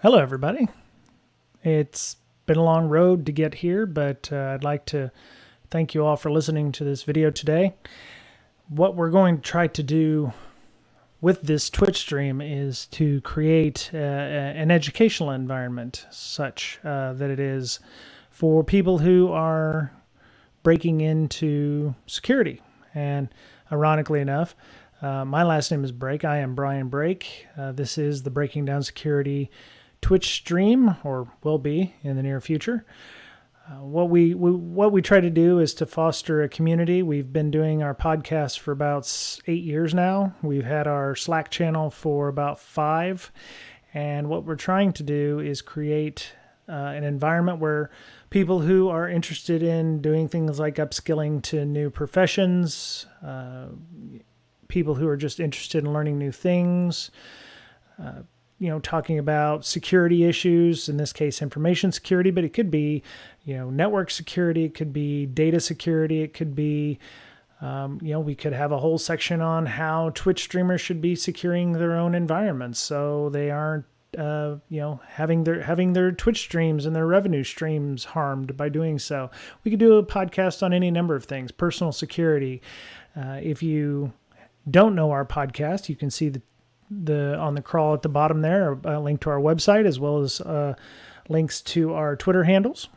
Hello, everybody. It's been a long road to get here, but I'd like to thank you all for listening to this video today. What we're going to try to do with this Twitch stream is to create an educational environment such that it is for people who are breaking into security. And ironically enough, my last name is Brake. I am Brian Brake. This is the Breaking Down Security Twitch stream, or will be in the near future. What we try to do is to foster a community. We've been doing our podcast for about 8 years now. We've had our Slack channel for about 5, and what we're trying to do is create an environment where people who are interested in doing things like upskilling to new professions, people who are just interested in learning new things, talking about security issues, in this case, information security, but it could be, network security, it could be data security, it could be, we could have a whole section on how Twitch streamers should be securing their own environments so they aren't, having their Twitch streams and their revenue streams harmed by doing so. We could do a podcast on any number of things, personal security. If you don't know our podcast, you can see on the crawl at the bottom there, a link to our website, as well as links to our Twitter handles.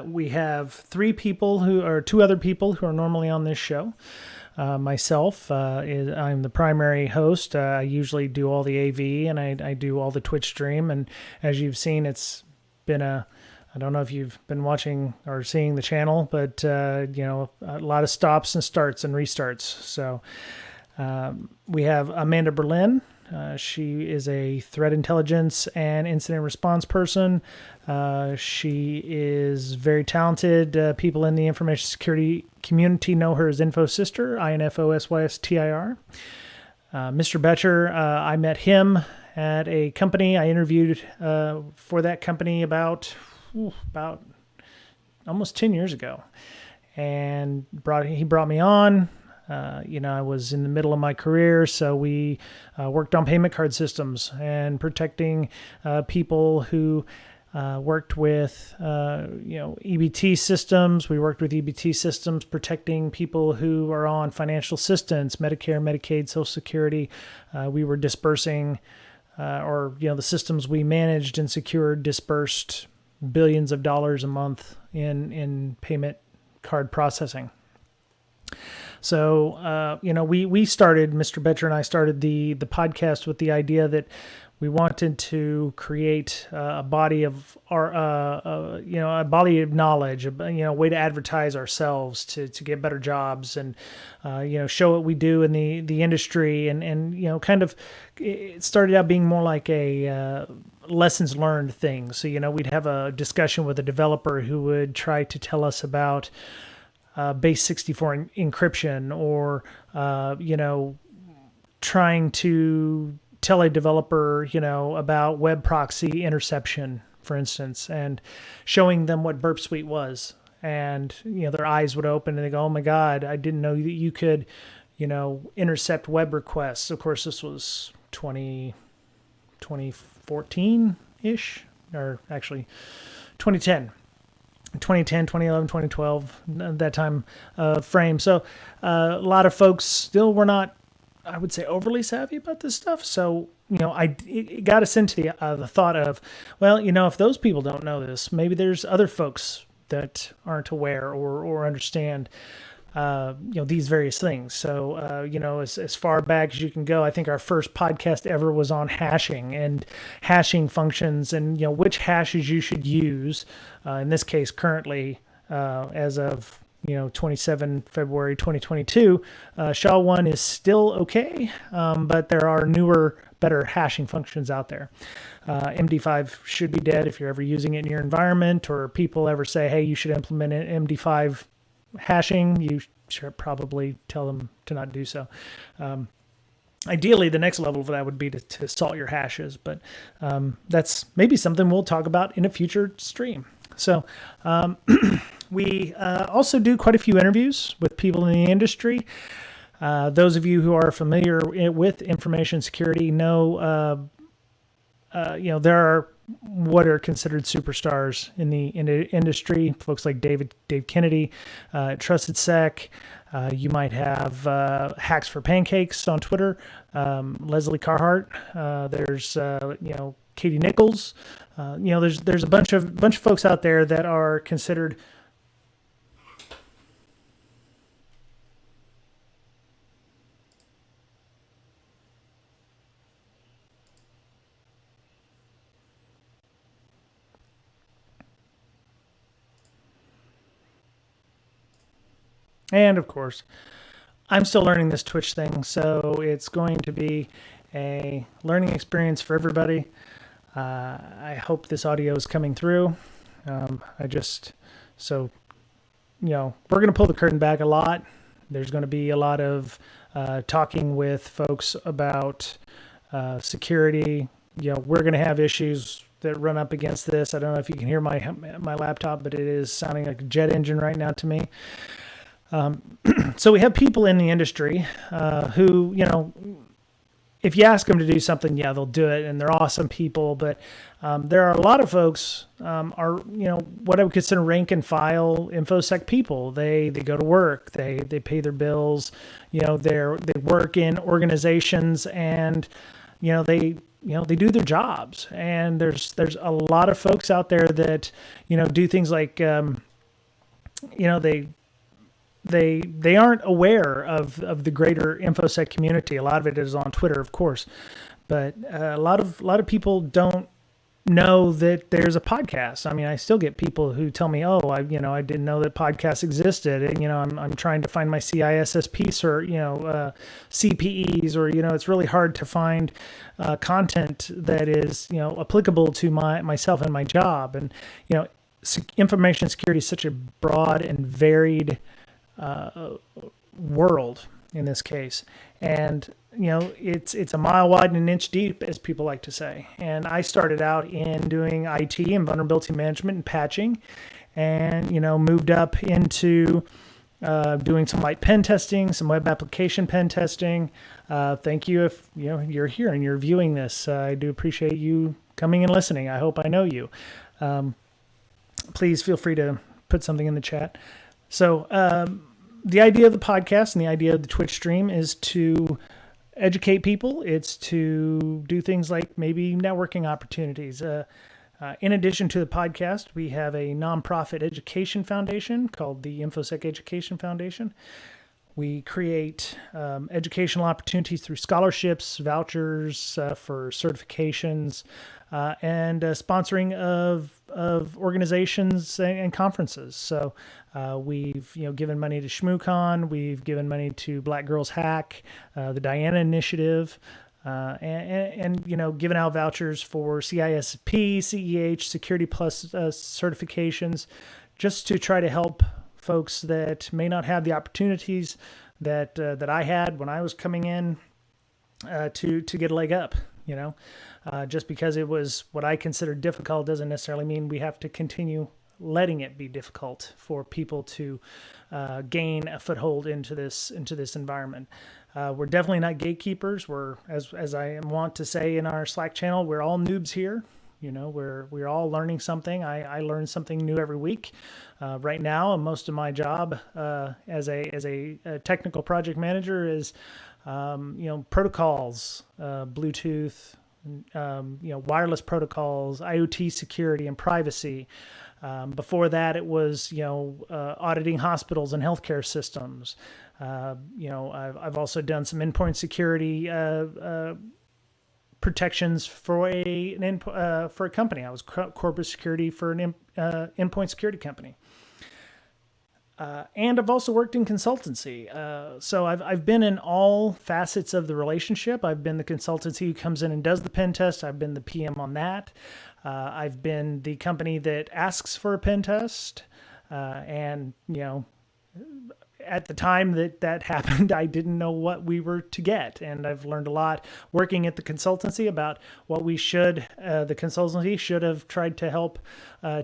We have two other people who are normally on this show. Myself, I'm the primary host. I usually do all the AV and I do all the Twitch stream. And as you've seen, it's been I don't know if you've been watching or seeing the channel, but a lot of stops and starts and restarts. So we have Amanda Berlin. She is a threat intelligence and incident response person. She is very talented. People in the information security community know her as InfoSister, INFOSYSTIR. Mr. Betcher, I met him at a company. I interviewed for that company about almost 10 years ago. And he brought me on. I was in the middle of my career, so we worked on payment card systems and protecting people who worked with, EBT systems. We worked with EBT systems, protecting people who are on financial assistance, Medicare, Medicaid, Social Security. We were dispersing, the systems we managed and secured dispersed billions of dollars a month in payment card processing. So, we started, Mr. Betcher and I started the podcast with the idea that we wanted to create a body of a body of knowledge, a way to advertise ourselves to get better jobs and, show what we do in the industry and kind of, it started out being more like a lessons learned thing. So, we'd have a discussion with a developer who would try to tell us about base 64 encryption or, trying to tell a developer, about web proxy interception, for instance, and showing them what Burp Suite was. And, their eyes would open and they go, oh my God, I didn't know that you could, intercept web requests. Of course, this was 2014-ish, or actually 2010. 2010, 2011, 2012, that time frame. So a lot of folks still were not, I would say, overly savvy about this stuff. So, it got us into the thought of, well, if those people don't know this, maybe there's other folks that aren't aware or understand, these various things. So, as far back as you can go, I think our first podcast ever was on hashing and hashing functions and, which hashes you should use. In this case, currently, as of, 27 February 2022, SHA-1 is still okay, but there are newer, better hashing functions out there. MD5 should be dead if you're ever using it in your environment, or people ever say, hey, you should implement an MD5 hashing, you should probably tell them to not do so. Ideally, the next level of that would be to salt your hashes, but that's maybe something we'll talk about in a future stream. So we also do quite a few interviews with people in the industry. Those of you who are familiar with information security know there are what are considered superstars in the industry, folks like Dave Kennedy, Trusted Sec. You might have Hacks for Pancakes on Twitter, Leslie Carhart. There's Katie Nichols. There's a bunch of folks out there that are considered. And of course, I'm still learning this Twitch thing, so it's going to be a learning experience for everybody. I hope this audio is coming through. We're going to pull the curtain back a lot. There's going to be a lot of talking with folks about security. We're going to have issues that run up against this. I don't know if you can hear my laptop, but it is sounding like a jet engine right now to me. So we have people in the industry who, if you ask them to do something, yeah, they'll do it, and they're awesome people. But there are a lot of folks are what I would consider rank and file Infosec people. They go to work, they pay their bills, they work in organizations, and they do their jobs. And there's a lot of folks out there that do things like they aren't aware of the greater Infosec community. A lot of it is on Twitter, of course, but a lot of people don't know that there's a podcast. I mean, I still get people who tell me, "Oh, I didn't know that podcasts existed." And I'm trying to find my CISSP or CPEs, or it's really hard to find content that is applicable to myself and my job. And information security is such a broad and varied world in this case, and it's a mile wide and an inch deep, as people like to say. And I started out in doing IT and vulnerability management and patching, and moved up into doing some light pen testing, some web application pen testing. Thank you if you're here and you're viewing this. I do appreciate you coming and listening. I hope I know you. Please feel free to put something in the chat. So the idea of the podcast and the idea of the Twitch stream is to educate people. It's to do things like maybe networking opportunities. In addition to the podcast, we have a nonprofit education foundation called the Infosec Education Foundation. We create educational opportunities through scholarships, vouchers for certifications, and sponsoring of organizations and conferences. So we've given money to ShmooCon, we've given money to Black Girls Hack, the Diana Initiative, and given out vouchers for CISP, CEH, Security Plus certifications, just to try to help folks that may not have the opportunities that I had when I was coming in to get a leg up. Just because it was what I consider difficult doesn't necessarily mean we have to continue letting it be difficult for people to gain a foothold into this environment. We're definitely not gatekeepers. We're, as I want to say in our Slack channel, we're all noobs here. We're all learning something. I learn something new every week. Right now, most of my job as a technical project manager is protocols, Bluetooth, wireless protocols, IoT security and privacy. Before that, it was auditing hospitals and healthcare systems. I've also done some endpoint security protections for a company. I was corporate security for an endpoint security company. And I've also worked in consultancy. So I've been in all facets of the relationship. I've been the consultancy who comes in and does the pen test. I've been the PM on that. I've been the company that asks for a pen test. And at the time that happened, I didn't know what we were to get. And I've learned a lot working at the consultancy about what the consultancy should have tried to help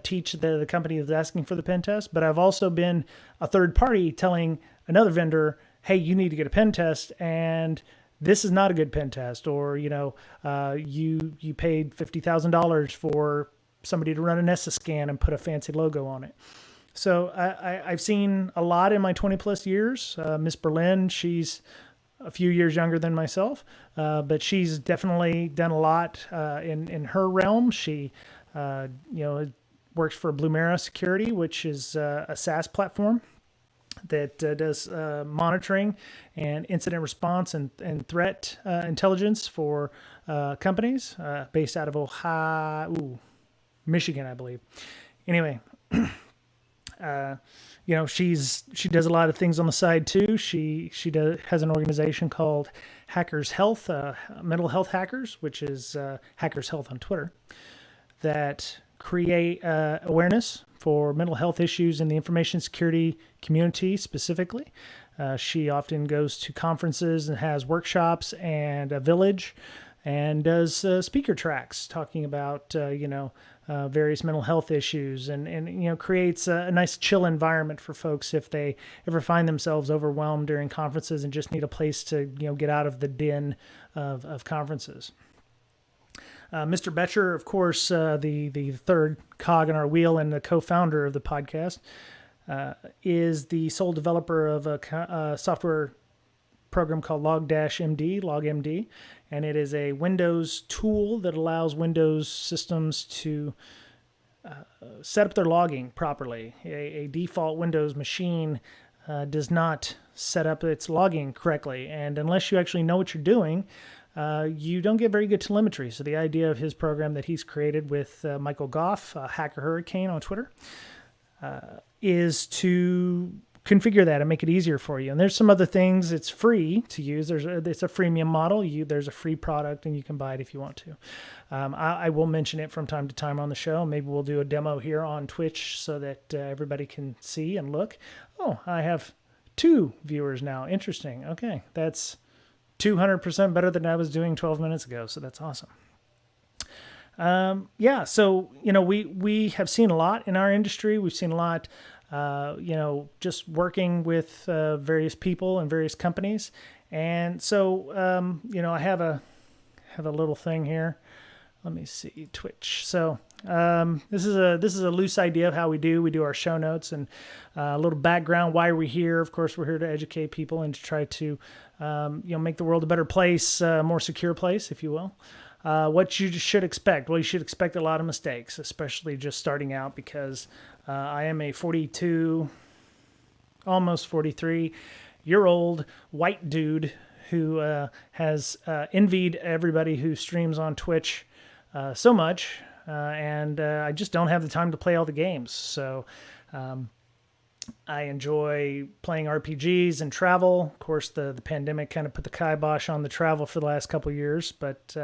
teach the company that's asking for the pen test. But I've also been a third party telling another vendor, hey, you need to get a pen test. And this is not a good pen test, or you paid $50,000 for somebody to run an ESSA scan and put a fancy logo on it. So I've seen a lot in my 20 plus years. Miss Berlin, she's a few years younger than myself, but she's definitely done a lot in her realm. She, works for Blumera Security, which is a SaaS platform that does monitoring and incident response and threat intelligence for companies based out of Ohio, Michigan, I believe. Anyway, she does a lot of things on the side too. She has an organization called Hackers Health, Mental Health Hackers, which is Hackers Health on Twitter, that create awareness for mental health issues in the information security community specifically. She often goes to conferences and has workshops and a village, and does speaker tracks talking about various mental health issues, and creates a nice chill environment for folks if they ever find themselves overwhelmed during conferences and just need a place to get out of the din of conferences. Mr. Betcher, of course, the third cog in our wheel and the co-founder of the podcast, is the sole developer of a software program called LogMD, and it is a Windows tool that allows Windows systems to set up their logging properly. A default Windows machine does not set up its logging correctly, and unless you actually know what you're doing, you don't get very good telemetry. So the idea of his program that he's created with Michael Goff, Hacker Hurricane on Twitter, is to configure that and make it easier for you. And there's some other things. It's free to use. It's a freemium model. There's a free product, and you can buy it if you want to. I will mention it from time to time on the show. Maybe we'll do a demo here on Twitch so that everybody can see and look. Oh, I have 2 viewers now. Interesting. Okay, that's 200% better than I was doing 12 minutes ago. So that's awesome. So we have seen a lot in our industry. We've seen a lot. Just working with various people and various companies. And so, I have a little thing here. Let me see, Twitch. So this is a loose idea of how we do our show notes, and a little background why we're here. Of course, we're here to educate people and to try to make the world a better place, a more secure place, if you will. What you should expect? Well, you should expect a lot of mistakes, especially just starting out, because I am a 42, almost 43-year-old white dude who has envied everybody who streams on Twitch so much, and I just don't have the time to play all the games. So I enjoy playing RPGs and travel. Of course, the pandemic kind of put the kibosh on the travel for the last couple of years, but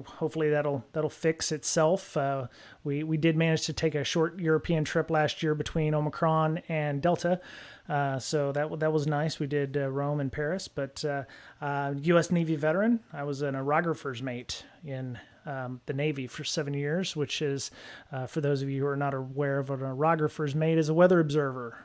hopefully that'll fix itself. We did manage to take a short European trip last year between Omicron and Delta, so that was nice. We did Rome and Paris, but U.S. Navy veteran. I was an aerographer's mate in the Navy for 7 years, which is, for those of you who are not aware of what an aerographer's mate is, a weather observer.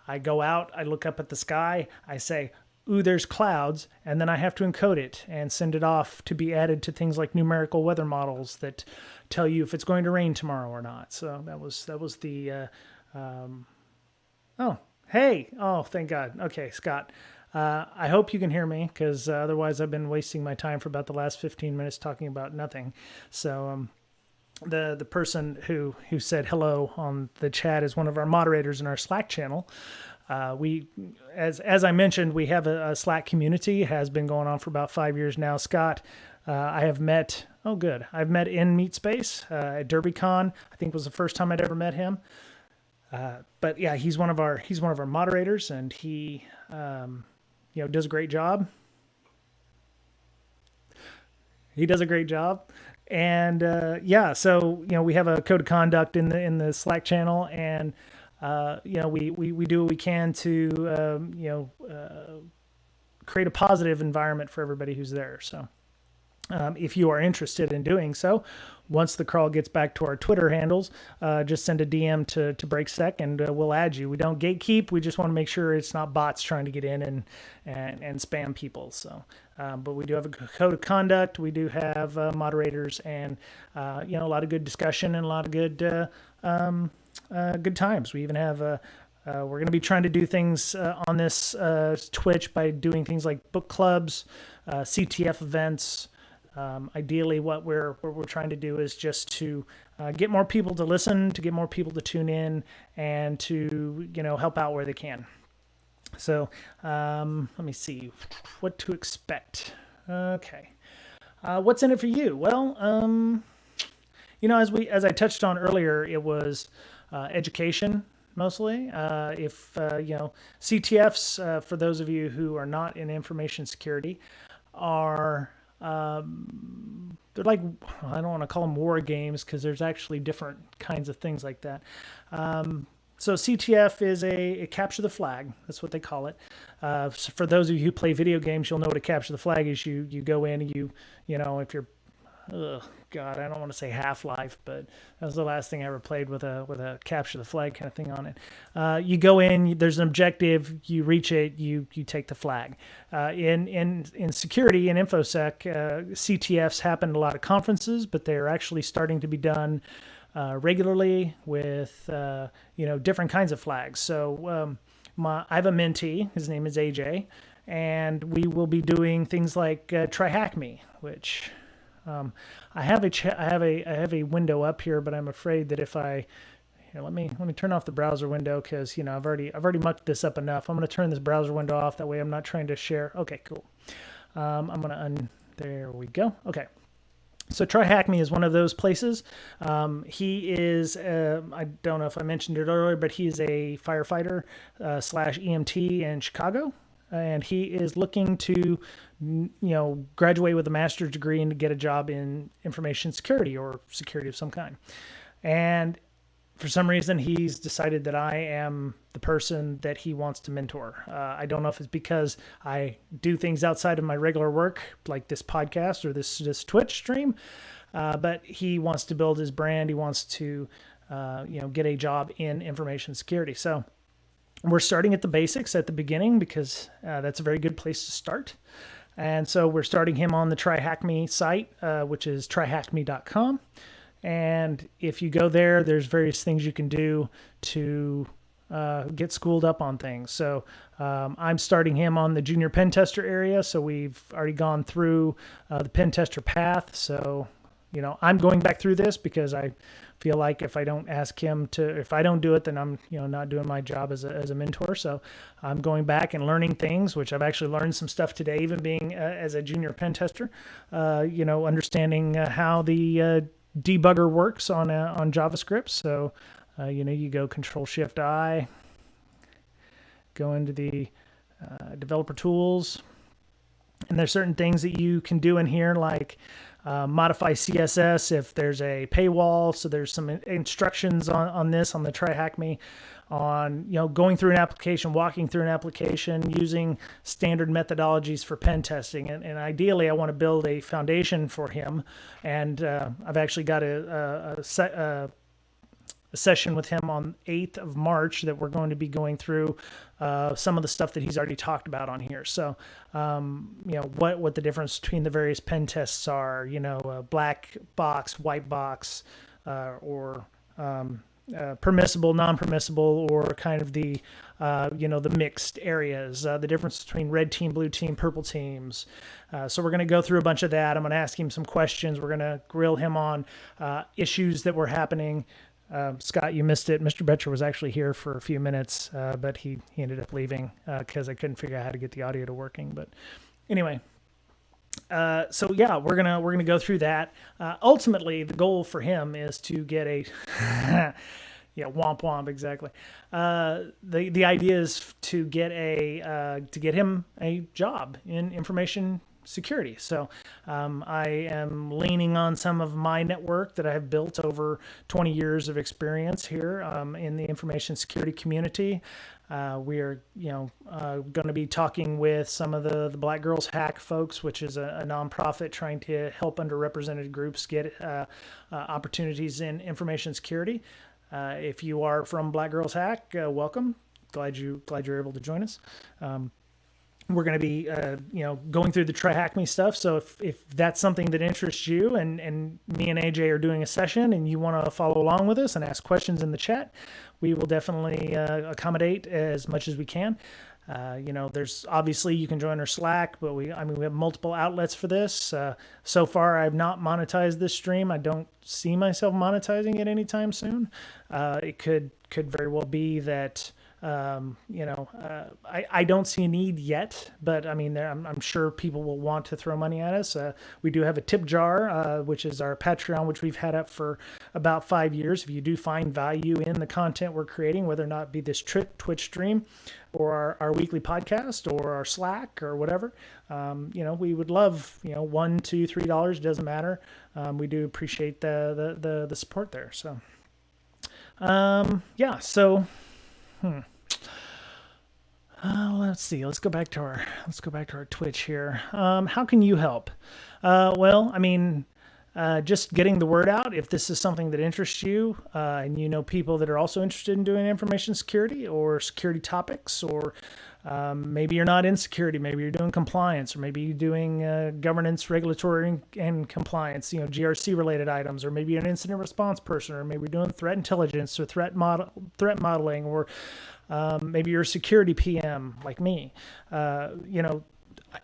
I go out, I look up at the sky, I say, ooh, there's clouds, and then I have to encode it and send it off to be added to things like numerical weather models that tell you if it's going to rain tomorrow or not. So that was the, oh, hey, oh, thank God. Okay, Scott. I hope you can hear me, because otherwise I've been wasting my time for about the last 15 minutes talking about nothing. So the person who said hello on the chat is one of our moderators in our Slack channel. As I mentioned, we have a Slack community. It has been going on for about 5 years now. Scott, I have met. Oh, good. I've met in Meatspace at DerbyCon. I think was the first time I'd ever met him. But yeah, he's one of our moderators, and he does a great job. He does a great job. And so we have a code of conduct in the Slack channel, and we do what we can to create a positive environment for everybody who's there. So if you are interested in doing so. Once the crawl gets back to our Twitter handles, just send a DM to BrakeSec and we'll add you. We don't gatekeep. We just want to make sure it's not bots trying to get in and spam people. So, but we do have a code of conduct. We do have moderators and, a lot of good discussion and a lot of good times. We even have we're going to be trying to do things on this Twitch by doing things like book clubs, CTF events. Ideally, what we're trying to do is just to get more people to listen, to get more people to tune in, and to help out where they can. So let me see what to expect. Okay, what's in it for you? Well, as I touched on earlier, it was education mostly. CTFs, for those of you who are not in information security, are they're like, I don't want to call them war games because there's actually different kinds of things like that. So CTF is a capture the flag. That's what they call it. So for those of you who play video games, you'll know what a capture the flag is. You go in and if you're, God, I don't want to say Half-Life, but that was the last thing I ever played with a capture the flag kind of thing on it. You go in, there's an objective, you reach it, you take the flag. In security and Infosec, CTFs happen at a lot of conferences, but they're actually starting to be done regularly with different kinds of flags. So I have a mentee, his name is AJ, and we will be doing things like TryHackMe, which I have a window up here, but I'm afraid that if let me turn off the browser window because I've already mucked this up enough. I'm going to turn this browser window off. That way I'm not trying to share. Okay, cool. I'm going to there we go. Okay. So TryHackMe is one of those places. He is, I don't know if I mentioned it earlier, but he is a firefighter / EMT in Chicago. And he is looking to, graduate with a master's degree and to get a job in information security or security of some kind. And for some reason, he's decided that I am the person that he wants to mentor. I don't know if it's because I do things outside of my regular work, like this podcast or this Twitch stream, but he wants to build his brand. He wants to, get a job in information security. So we're starting at the basics at the beginning because that's a very good place to start. And so we're starting him on the TryHackMe site, which is tryhackme.com. And if you go there, there's various things you can do to get schooled up on things. So I'm starting him on the junior pen tester area. So we've already gone through the pen tester path. So, I'm going back through this because I feel like if I don't do it, then I'm, not doing my job as a mentor. So I'm going back and learning things, which I've actually learned some stuff today, even being as a junior pen tester, understanding how the debugger works on JavaScript. So, you go Control-Shift-I, go into the developer tools, and there's certain things that you can do in here, like modify CSS if there's a paywall. So there's some instructions on this on the TryHackMe on going through an application, walking through an application, using standard methodologies for pen testing, and ideally I want to build a foundation for him. And I've actually got a session with him on 8th of March that we're going to be going through some of the stuff that he's already talked about on here. So, what the difference between the various pen tests are, black box, white box, or permissible, non-permissible, or kind of the, the mixed areas, the difference between red team, blue team, purple teams. So we're going to go through a bunch of that. I'm going to ask him some questions. We're going to grill him on issues that were happening. Scott, you missed it. Mr. Betcher was actually here for a few minutes, but he ended up leaving because I couldn't figure out how to get the audio to working. But anyway, so yeah, we're gonna go through that. Ultimately, the goal for him is to get a yeah, womp womp, exactly. The idea is to get him a job in information security. So I am leaning on some of my network that I have built over 20 years of experience here in the information security community. We are, going to be talking with some of the Black Girls Hack folks, which is a nonprofit trying to help underrepresented groups get opportunities in information security. If you are from Black Girls Hack, welcome. Glad you're able to join us. We're going to be, going through the TryHackMe stuff. So if that's something that interests you, and me and AJ are doing a session, and you want to follow along with us and ask questions in the chat, we will definitely accommodate as much as we can. There's obviously you can join our Slack, but we have multiple outlets for this. So far, I've not monetized this stream. I don't see myself monetizing it anytime soon. It could very well be that. I don't see a need yet, but I'm sure people will want to throw money at us. We do have a tip jar, which is our Patreon, which we've had up for about 5 years. If you do find value in the content we're creating, whether or not it be this Twitch stream or our weekly podcast or our Slack or whatever, we would love, $1, $2, $3, doesn't matter. We do appreciate the support there. So, let's see. Let's go back to our Twitch here. How can you help? Just getting the word out. If this is something that interests you, and you know people that are also interested in doing information security or security topics, or maybe you're not in security, maybe you're doing compliance, or maybe you're doing governance, regulatory, and compliance, GRC related items, or maybe you're an incident response person, or maybe you're doing threat intelligence or threat modeling, or maybe you're a security PM like me.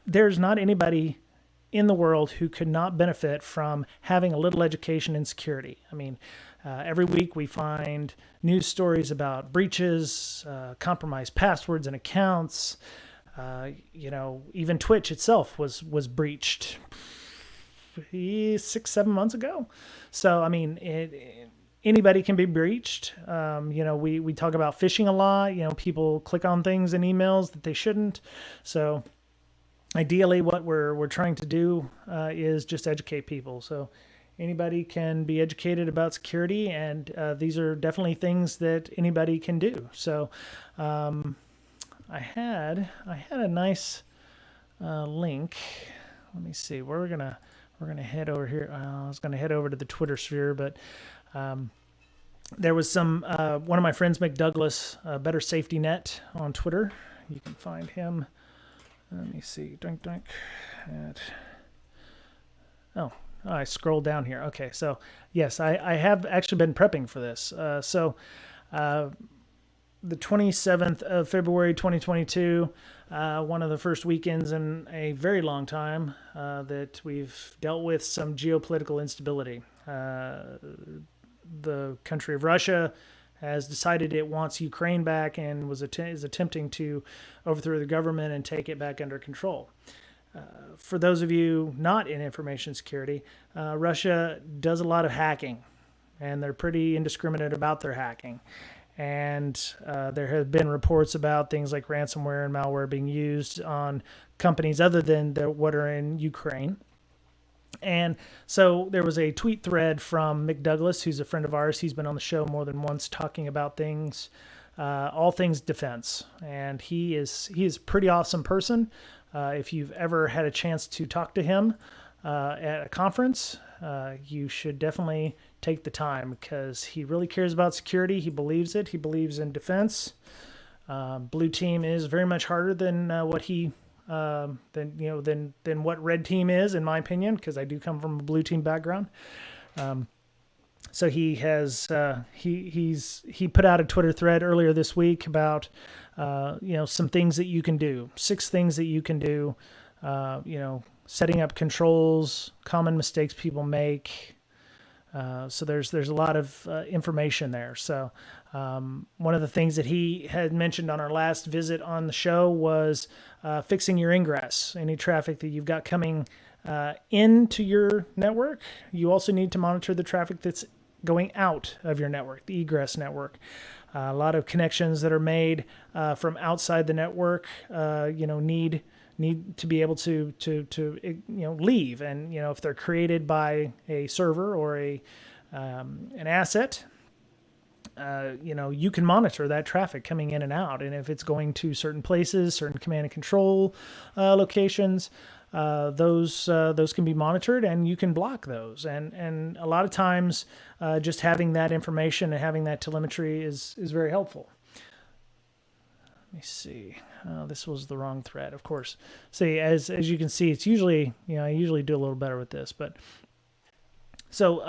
There's not anybody in the world who could not benefit from having a little education in security. Every week we find news stories about breaches, compromised passwords and accounts. Even Twitch itself was breached 6-7 months ago. So, anybody can be breached. We talk about phishing a lot. People click on things in emails that they shouldn't. So ideally what we're trying to do is just educate people. So anybody can be educated about security, and these are definitely things that anybody can do. So I had a nice link. Let me see. We're gonna head over here. I was gonna head over to the Twitter sphere, but there was one of my friends, McDouglas, Better Safety Net on Twitter. You can find him. Let me see. I scrolled down here. Okay, so yes, I have actually been prepping for this. The 27th of February 2022, one of the first weekends in a very long time that we've dealt with some geopolitical instability. The country of Russia has decided it wants Ukraine back and is attempting to overthrow the government and take it back under control. For those of you not in information security, Russia does a lot of hacking, and they're pretty indiscriminate about their hacking. And there have been reports about things like ransomware and malware being used on companies other than what are in Ukraine. And so there was a tweet thread from Mick Douglas, who's a friend of ours. He's been on the show more than once talking about things, all things defense. And he is a pretty awesome person. If you've ever had a chance to talk to him at a conference, you should definitely take the time, because he really cares about security. He believes it. He believes in defense. Blue team is very much harder than than what red team is, in my opinion, because I do come from a blue team background. So he has he put out a Twitter thread earlier this week about some things that you can do, 6 things that you can do, setting up controls, common mistakes people make. So there's a lot of information there. So one of the things that he had mentioned on our last visit on the show was fixing your ingress, any traffic that you've got coming into your network. You also need to monitor the traffic that's going out of your network, the egress network. A lot of connections that are made from outside the network, need to be able to leave, and if they're created by a server or an asset, you can monitor that traffic coming in and out. And if it's going to certain places, certain command and control locations, those can be monitored, and you can block those. And a lot of times, just having that information and having that telemetry is very helpful. Let me see. This was the wrong thread, of course. See, as you can see, it's usually, I usually do a little better with this, but so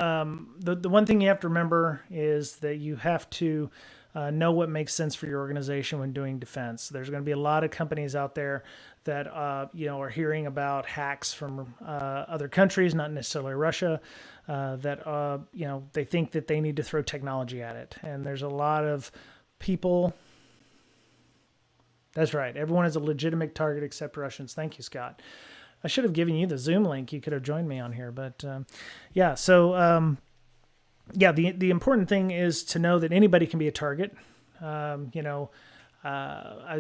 the one thing you have to remember is that you have to know what makes sense for your organization when doing defense. There's going to be a lot of companies out there that are hearing about hacks from other countries, not necessarily Russia, that they think that they need to throw technology at it. And there's a lot of people. That's right. Everyone is a legitimate target except Russians. Thank you, Scott. I should have given you the Zoom link. You could have joined me on here, but yeah. So the important thing is to know that anybody can be a target. As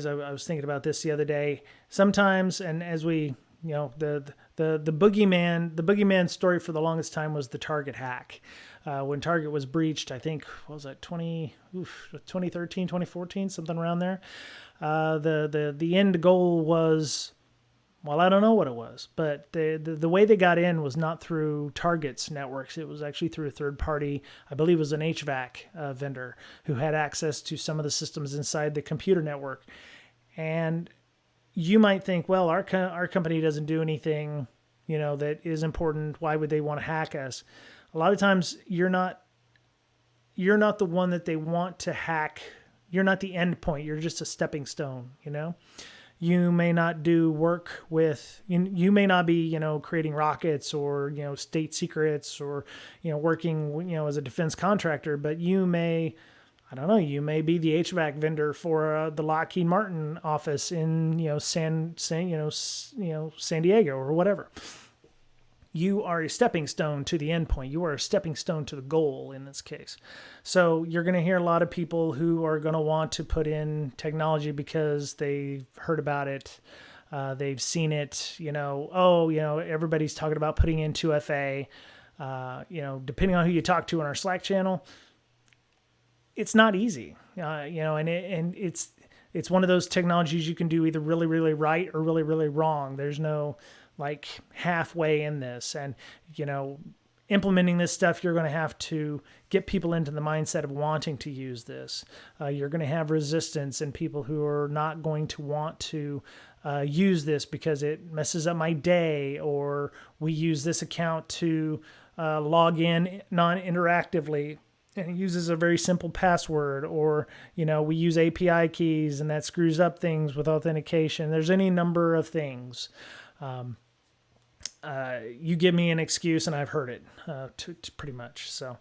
I was thinking about this the other day, sometimes, and as we, the boogeyman story for the longest time was the Target hack. When Target was breached, I think, what was that, 2013, 2014, something around there. The end goal was, well, I don't know what it was, but the way they got in was not through Target's networks. It was actually through a third party. I believe it was an HVAC vendor who had access to some of the systems inside the computer network. And you might think, well, our company doesn't do anything, that is important. Why would they want to hack us? A lot of times you're not the one that they want to hack. You're not the end point. You're just a stepping stone, You may not do work with, you may not be, creating rockets or, state secrets or, working, as a defense contractor, but you may, I don't know, you may be the HVAC vendor for the Lockheed Martin office in, San Diego or whatever. You are a stepping stone to the end point. You are a stepping stone to the goal in this case. So you're going to hear a lot of people who are going to want to put in technology because they've heard about it. They've seen it, everybody's talking about putting in 2FA. Depending on who you talk to in our Slack channel, it's not easy, and it's one of those technologies you can do either really, really right or really, really wrong. There's no like halfway in this, and implementing this stuff, you're going to have to get people into the mindset of wanting to use this. You're going to have resistance and people who are not going to want to use this because it messes up my day, or we use this account to log in non-interactively and it uses a very simple password, or we use API keys and that screws up things with authentication. There's any number of things. You give me an excuse and I've heard it to pretty much. So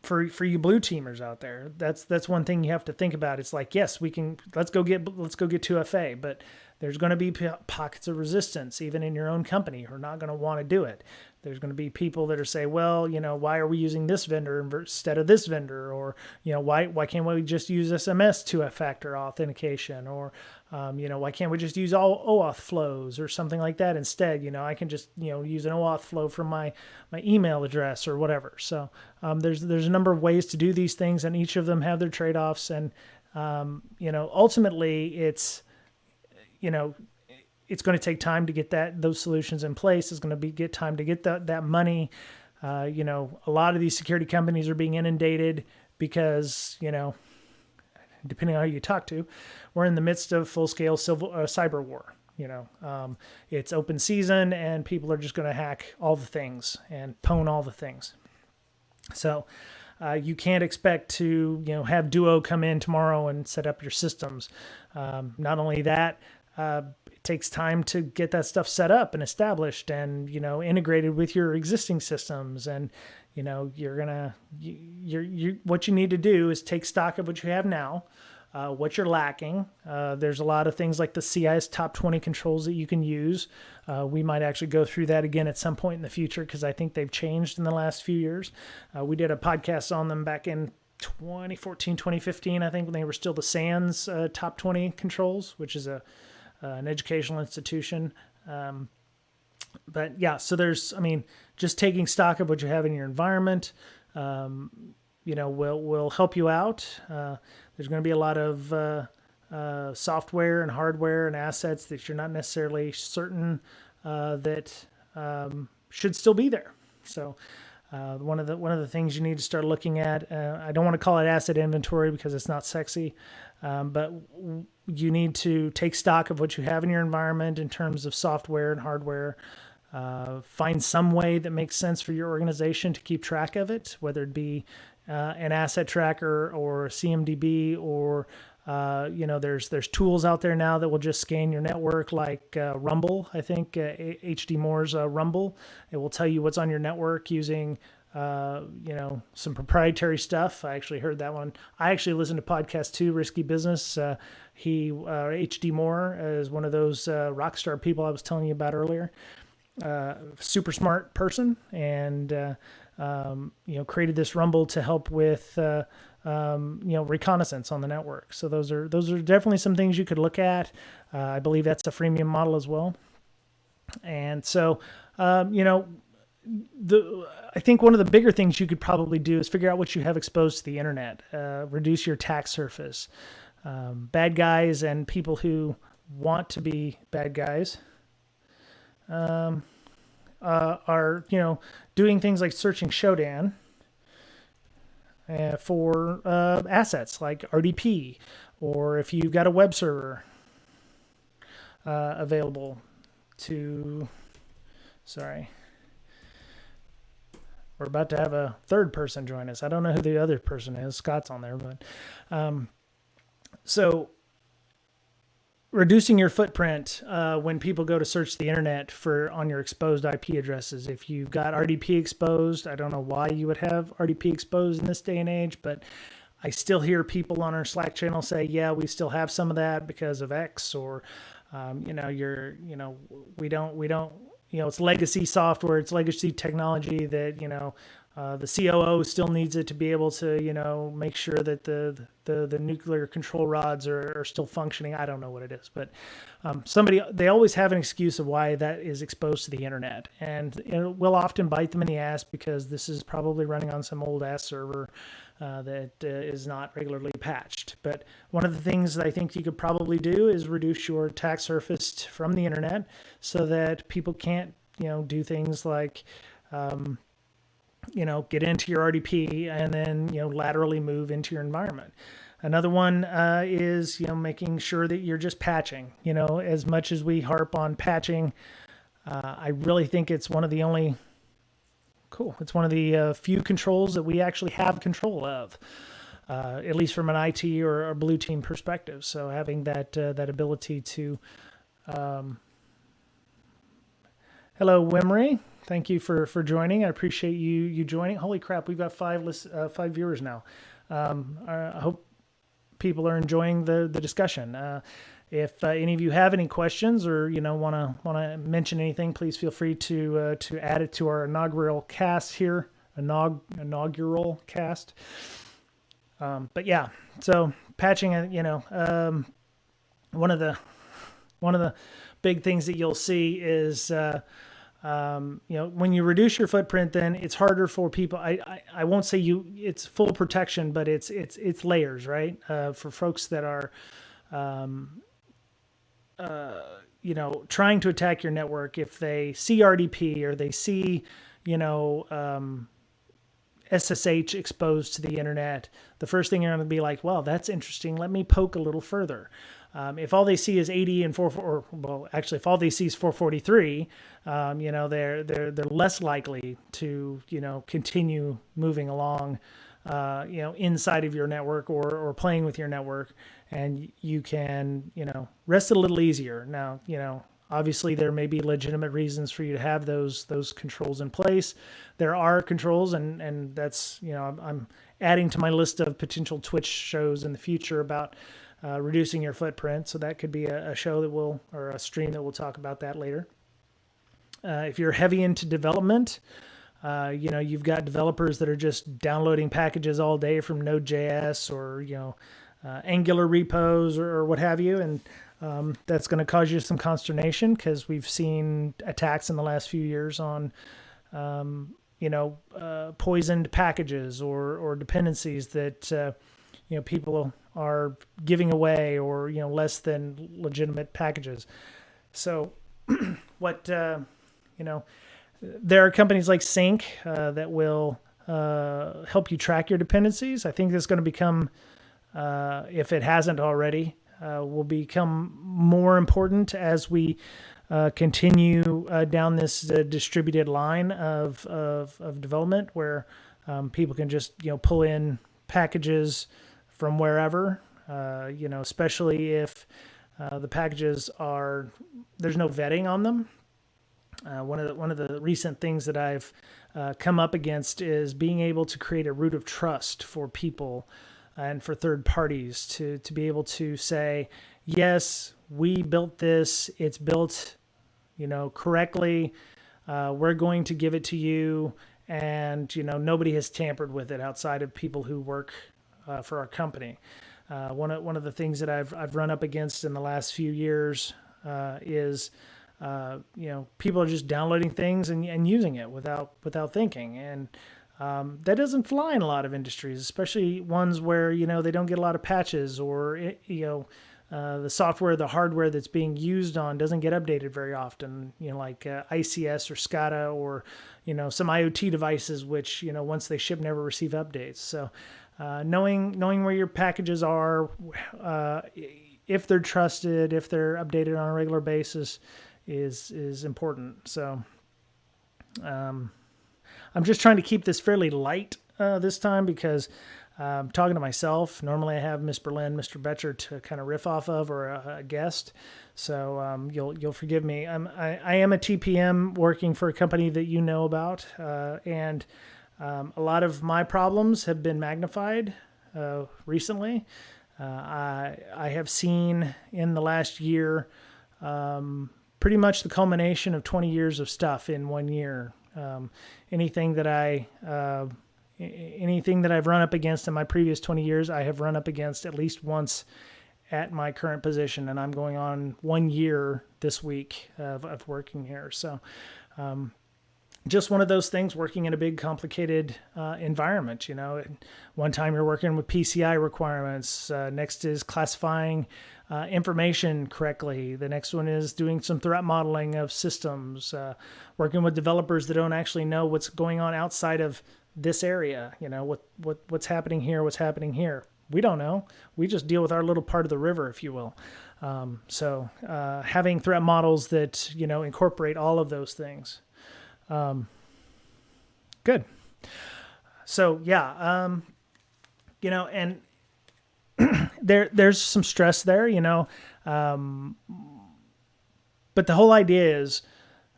for you blue teamers out there, that's one thing you have to think about. It's like, yes, let's go get 2FA, but there's going to be pockets of resistance even in your own company who are not going to want to do it. There's going to be people that are say, well, why are we using this vendor instead of this vendor? Or, why can't we just use SMS two-factor authentication? Or, why can't we just use all OAuth flows or something like that instead? I can just, use an OAuth flow from my email address or whatever. So there's a number of ways to do these things, and each of them have their trade-offs. And, ultimately it's going to take time to get those solutions in place. It's going to get time to get that money. A lot of these security companies are being inundated because, depending on who you talk to, we're in the midst of full-scale cyber war. It's open season and people are just going to hack all the things and pwn all the things. So you can't expect to, have Duo come in tomorrow and set up your systems. Not only that, it takes time to get that stuff set up and established and, integrated with your existing systems. And, what you need to do is take stock of what you have now, what you're lacking. There's a lot of things like the CIS top 20 controls that you can use. We might actually go through that again at some point in the future, because I think they've changed in the last few years. We did a podcast on them back in 2014, 2015, I think, when they were still the SANS top 20 controls, which is an educational institution. But yeah, so just taking stock of what you have in your environment, will help you out. There's going to be a lot of software and hardware and assets that you're not necessarily certain that should still be there. So one of the things you need to start looking at, I don't want to call it asset inventory because it's not sexy, but you need to take stock of what you have in your environment in terms of software and hardware. Find some way that makes sense for your organization to keep track of it, whether it be an asset tracker or CMDB, or there's tools out there now that will just scan your network, like Rumble. I think HD Moore's Rumble. It will tell you what's on your network using some proprietary stuff. I actually heard that one. I actually listened to podcast 2, Risky Business. HD Moore is one of those rock star people I was telling you about earlier. Super smart person, and created this Rumble to help with reconnaissance on the network. So those are definitely some things you could look at. I believe that's a freemium model as well. And so I think one of the bigger things you could probably do is figure out what you have exposed to the internet. Reduce your attack surface. Bad guys and people who want to be bad guys are doing things like searching Shodan for assets like RDP, or if you've got a web server available to. Sorry, we're about to have a third person join us. I don't know who the other person is. Scott's on there, but so reducing your footprint when people go to search the internet on your exposed IP addresses. If you've got RDP exposed, I don't know why you would have RDP exposed in this day and age, but I still hear people on our Slack channel say, yeah, we still have some of that because of X, or we don't, it's legacy software, it's legacy technology that, the COO still needs it to be able to, make sure that the nuclear control rods are still functioning. I don't know what it is, but they always have an excuse of why that is exposed to the internet, and it will often bite them in the ass because this is probably running on some old ass server that is not regularly patched. But one of the things that I think you could probably do is reduce your attack surface from the internet so that people can't, do things like get into your RDP and then, laterally move into your environment. Another one is, making sure that you're just patching. As much as we harp on patching, I really think it's one of the few controls that we actually have control of, at least from an IT or a blue team perspective. So having that ability to, hello, Wimry. Thank you for joining. I appreciate you joining. Holy crap, we've got 5 viewers now. I hope people are enjoying the discussion. If any of you have any questions or want to mention anything, please feel free to add it to our inaugural cast here. Inaugural cast. But yeah, so patching. One of the big things that you'll see is. When you reduce your footprint, then it's harder for people. I won't say it's full protection, but it's layers, right? For folks that are, trying to attack your network, if they see RDP or they see, SSH exposed to the internet, the first thing you're going to be like, well, that's interesting. Let me poke a little further. If all they see is 80 and if all they see is 443, they're less likely to, continue moving along, inside of your network or playing with your network, and you can, rest it a little easier. Now, obviously there may be legitimate reasons for you to have those controls in place. There are controls, and that's, I'm adding to my list of potential Twitch shows in the future about reducing your footprint. So that could be a show or a stream that we'll talk about that later. If you're heavy into development, you've got developers that are just downloading packages all day from Node.js or, Angular repos or what have you. And that's going to cause you some consternation because we've seen attacks in the last few years on, poisoned packages or dependencies that people are giving away, or less than legitimate packages. So what there are companies like Sync that will help you track your dependencies. I think that's going to become, if it hasn't already, will become more important as we continue down this distributed line of development, where people can just pull in packages from wherever, especially if the packages there's no vetting on them. One of the recent things that I've come up against is being able to create a root of trust for people and for third parties to be able to say, yes, we built this, it's built correctly, we're going to give it to you, and nobody has tampered with it outside of people who work for our company. One of the things that I've run up against in the last few years is people are just downloading things and using it without thinking, and that doesn't fly in a lot of industries, especially ones where they don't get a lot of patches, or the software, the hardware that's being used on doesn't get updated very often. Like ICS or SCADA, or some IoT devices, which once they ship never receive updates. So knowing where your packages are, if they're trusted, if they're updated on a regular basis, is important. So I'm just trying to keep this fairly light this time, because I'm talking to myself. Normally I have Miss Berlin, Mr. Betcher to kind of riff off of, or a guest. So you'll forgive me. I am a TPM working for a company that you know about, and a lot of my problems have been magnified recently. I have seen in the last year pretty much the culmination of 20 years of stuff in 1 year. Anything that I've run up against in my previous 20 years, I have run up against at least once at my current position, and I'm going on 1 year this week of working here. So just one of those things, working in a big, complicated environment. One time you're working with PCI requirements. Next is classifying information correctly. The next one is doing some threat modeling of systems, working with developers that don't actually know what's going on outside of this area. What's happening here, what's happening here. We don't know. We just deal with our little part of the river, if you will. So having threat models that, incorporate all of those things. Good. So yeah, and there's some stress there, but the whole idea is,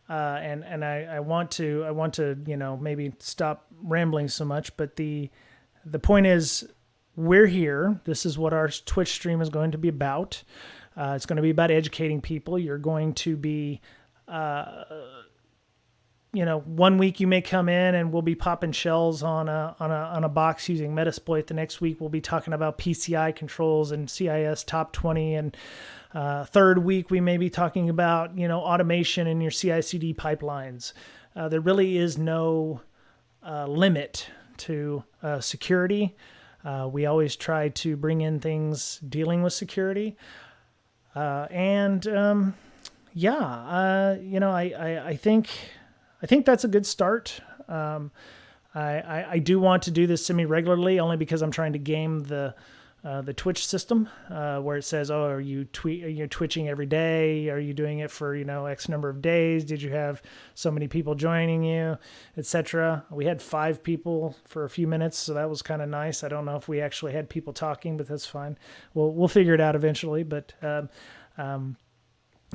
and I want to, maybe stop rambling so much, but the point is, we're here. This is what our Twitch stream is going to be about. It's going to be about educating people. You're going to be, 1 week you may come in and we'll be popping shells on a box using Metasploit. The next week we'll be talking about PCI controls and CIS top 20, and third week we may be talking about automation in your CI/CD pipelines. There really is no limit to security. We always try to bring in things dealing with security, I think that's a good start. I do want to do this semi-regularly, only because I'm trying to game the Twitch system, where it says, "Oh, are you twitching every day? Are you doing it for X number of days? Did you have so many people joining you, etc." We had 5 people for a few minutes, so that was kind of nice. I don't know if we actually had people talking, but that's fine. We'll figure it out eventually. But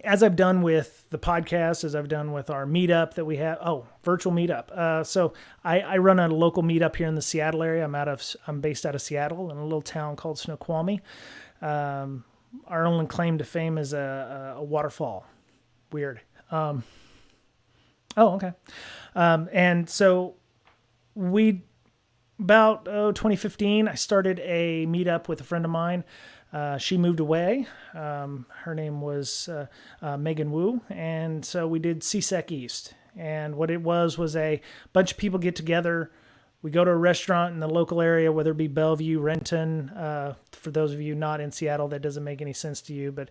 as I've done with the podcast, as I've done with our meetup that we have, virtual meetup. So I run a local meetup here in the Seattle area. I'm based out of Seattle in a little town called Snoqualmie. Our only claim to fame is a waterfall. Weird. Okay. And so about 2015, I started a meetup with a friend of mine. She moved away. Her name was Megan Wu, and so we did SEASEC East. And what it was a bunch of people get together. We go to a restaurant in the local area, whether it be Bellevue, Renton. For those of you not in Seattle, that doesn't make any sense to you. But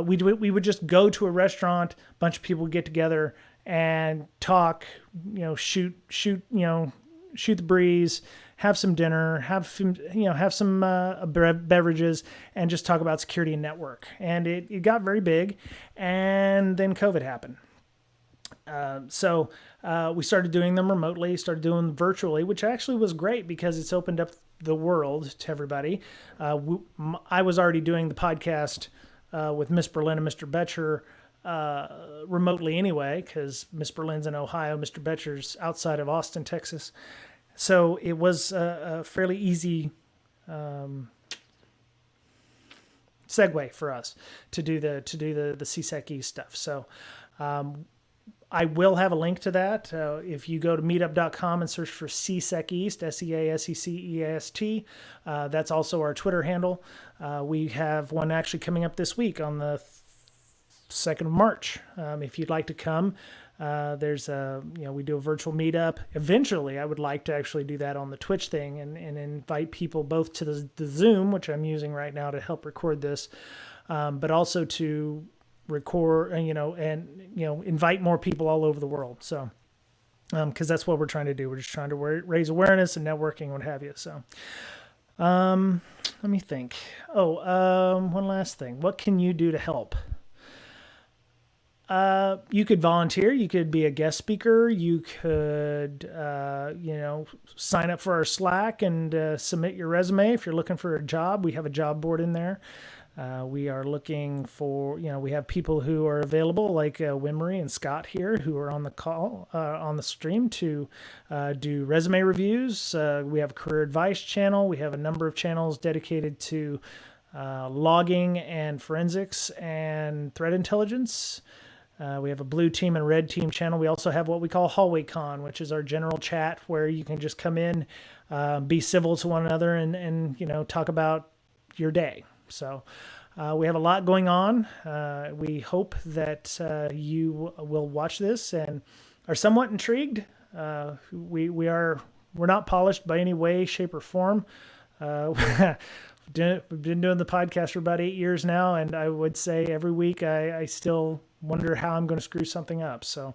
we would just go to a restaurant. A bunch of people would get together and talk. Shoot the breeze, have some dinner, have some beverages, and just talk about security and network. And it got very big, and then COVID happened. So we started doing them remotely, started doing them virtually, which actually was great because it's opened up the world to everybody. I was already doing the podcast with Miss Berlin and Mr. Betcher remotely anyway, because Miss Berlin's in Ohio, Mr. Betcher's outside of Austin, Texas. So it was a fairly easy segue for us to do the SEASEC East stuff. So I will have a link to that. If you go to meetup.com and search for SEASEC East, SEASECEAST, that's also our Twitter handle. We have one actually coming up this week on the 2nd of March. If you'd like to come, we do a virtual meetup. Eventually, I would like to actually do that on the Twitch thing and invite people both to the Zoom, which I'm using right now to help record this, but also to record, invite more people all over the world. So, because that's what we're trying to do. We're just trying to raise awareness and networking, what have you. So, let me think. One last thing. What can you do to help? You could volunteer. You could be a guest speaker. You could, sign up for our Slack and submit your resume. If you're looking for a job, we have a job board in there. We are looking for, we have people who are available like Wimmery and Scott here who are on the call, on the stream to do resume reviews. We have a career advice channel. We have a number of channels dedicated to logging and forensics and threat intelligence. We have a blue team and red team channel. We also have what we call Hallway Con, which is our general chat where you can just come in, be civil to one another and talk about your day. So we have a lot going on. We hope that you will watch this and are somewhat intrigued. We're not polished by any way, shape, or form. We've been doing the podcast for about 8 years now, and I would say every week I still wonder how I'm going to screw something up. So,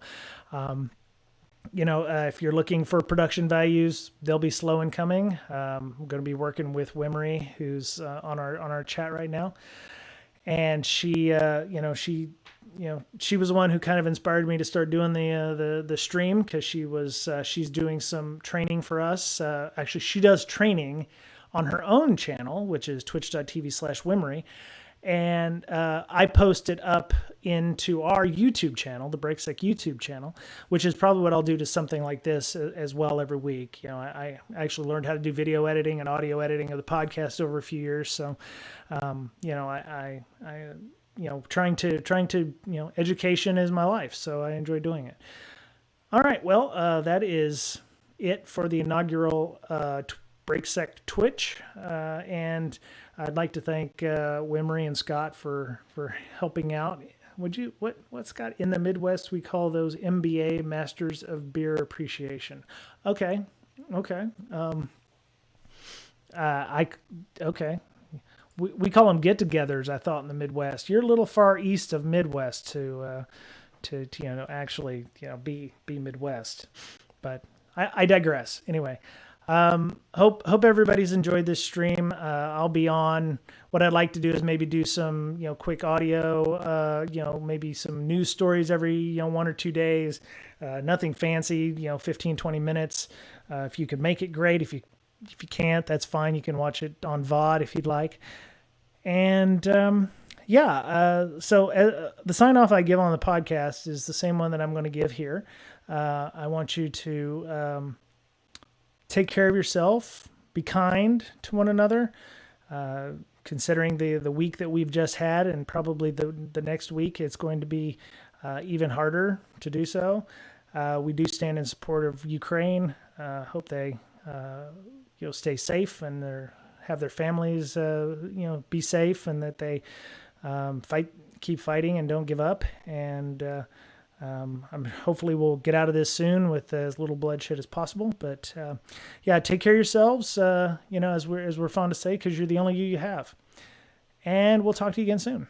if you're looking for production values, they'll be slow in coming. I'm going to be working with Wimmery, who's on our chat right now, and she was the one who kind of inspired me to start doing the stream because she's doing some training for us. Actually, she does training on her own channel, which is twitch.tv/Wimmery. And I post it up into our YouTube channel, the BrakeSec YouTube channel, which is probably what I'll do to something like this as well every week. I actually learned how to do video editing and audio editing of the podcast over a few years. So, trying to education is my life. So I enjoy doing it. All right. Well, that is it for the inaugural BrakeSec Twitch, and I'd like to thank Wimmery and Scott for helping out. What Scott, in the Midwest we call those MBA, Masters of Beer Appreciation. Okay. We call them get-togethers. I thought in the Midwest. You're a little far east of Midwest to actually be Midwest, but I digress. Anyway. Hope everybody's enjoyed this stream. I'll be on. What I'd like to do is maybe do some, quick audio, maybe some news stories every, 1 or 2 days. Nothing fancy, 15, 20 minutes. If you could make it, great. If you can't, that's fine. You can watch it on VOD if you'd like. And, so the sign off I give on the podcast is the same one that I'm going to give here. I want you to, take care of yourself, be kind to one another, considering the week that we've just had and probably the next week, it's going to be even harder to do so. We do stand in support of Ukraine. Hope they stay safe and have their families be safe and that they keep fighting and don't give up. And Hopefully we'll get out of this soon with as little bloodshed as possible. But yeah, take care of yourselves. As we're fond to say, because you're the only you have. And we'll talk to you again soon.